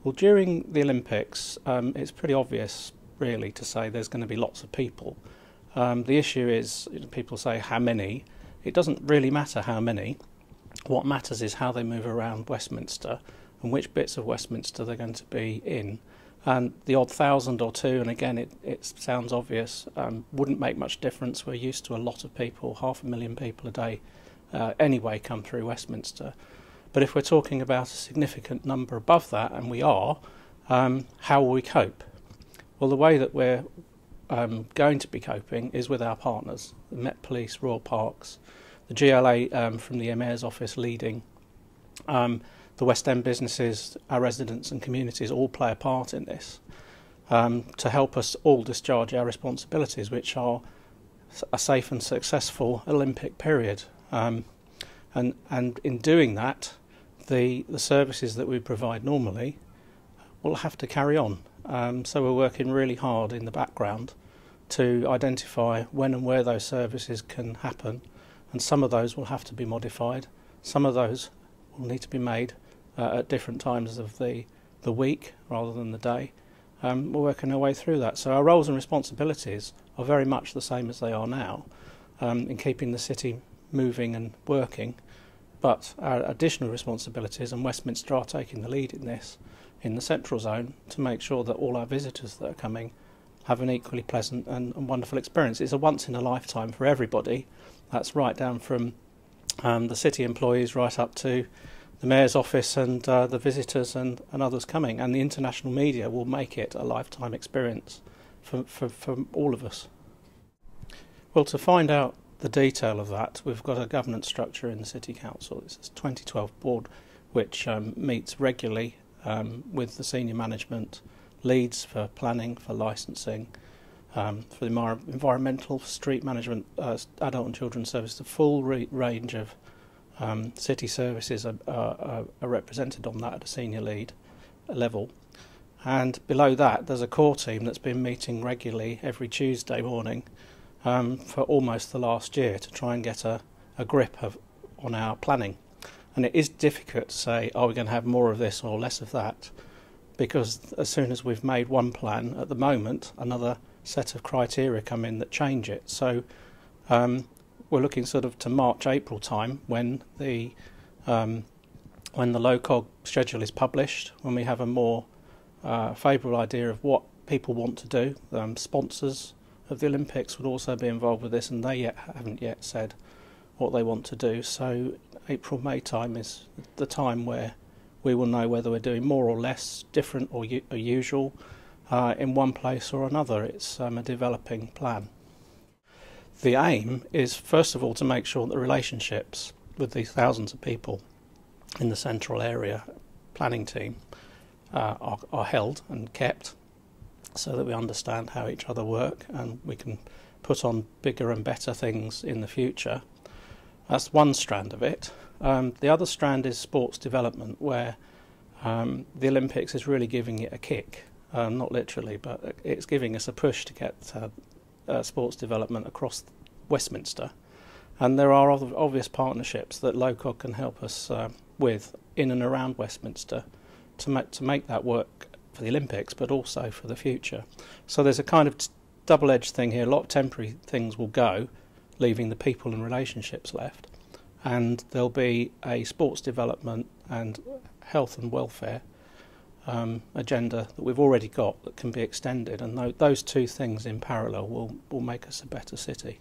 Well, during the Olympics, it's pretty obvious, really, to say there's going to be lots of people. The issue is, people say how many. It doesn't really matter how many. What matters is how they move around Westminster and which bits of Westminster they're going to be in. And the odd 1,000 or two, and again it sounds obvious, wouldn't make much difference. We're used to a lot of people, 500,000 people a day anyway come through Westminster. But if we're talking about a significant number above that, and we are, how will we cope? Well, the way that we're going to be coping is with our partners, the Met Police, Royal Parks, the GLA from the Mayor's office leading, the West End businesses, our residents and communities all play a part in this to help us all discharge our responsibilities, which are a safe and successful Olympic period. And in doing that, the services that we provide normally will have to carry on. So we're working really hard in the background to identify when and where those services can happen, and some of those will have to be modified. Some of those will need to be made at different times of the week rather than the day. We're working our way through that. So our roles and responsibilities are very much the same as they are now in keeping the city moving and working. But our additional responsibilities, and Westminster are taking the lead in this, in the central zone, to make sure that all our visitors that are coming have an equally pleasant and wonderful experience. It's a once in a lifetime for everybody. That's right down from the city employees right up to the Mayor's office and the visitors and others coming. And the international media will make it a lifetime experience for all of us. Well, to find out the detail of that, we've got a governance structure in the City Council. It's a 2012 board which meets regularly with the senior management, leads for planning, for licensing, for the environmental, street management, adult and children's service. The full range of city services are represented on that at a senior lead level. And below that there's a core team that's been meeting regularly every Tuesday morning for almost the last year to try and get a grip on our planning. And it is difficult to say, are we going to have more of this or less of that? Because as soon as we've made one plan, at the moment, another set of criteria come in that change it. So we're looking sort of to March, April time when the low cog schedule is published, when we have a more favourable idea of what people want to do. Sponsors of the Olympics would also be involved with this, and they haven't yet said what they want to do. So April, May time is the time where we will know whether we're doing more or less, different or usual, in one place or another. It's a developing plan. The aim is, first of all, to make sure that relationships with these thousands of people in the central area planning team are held and kept, so that we understand how each other work and we can put on bigger and better things in the future. That's one strand of it. The other strand is sports development, where the Olympics is really giving it a kick, not literally, but it's giving us a push to get sports development across Westminster. And there are other obvious partnerships that LOCOG can help us with in and around Westminster to make that work for the Olympics, but also for the future. So there's a kind of double-edged thing here. A lot of temporary things will go, leaving the people and relationships left, and there'll be a sports development and health and welfare agenda that we've already got that can be extended, and those two things in parallel will make us a better city.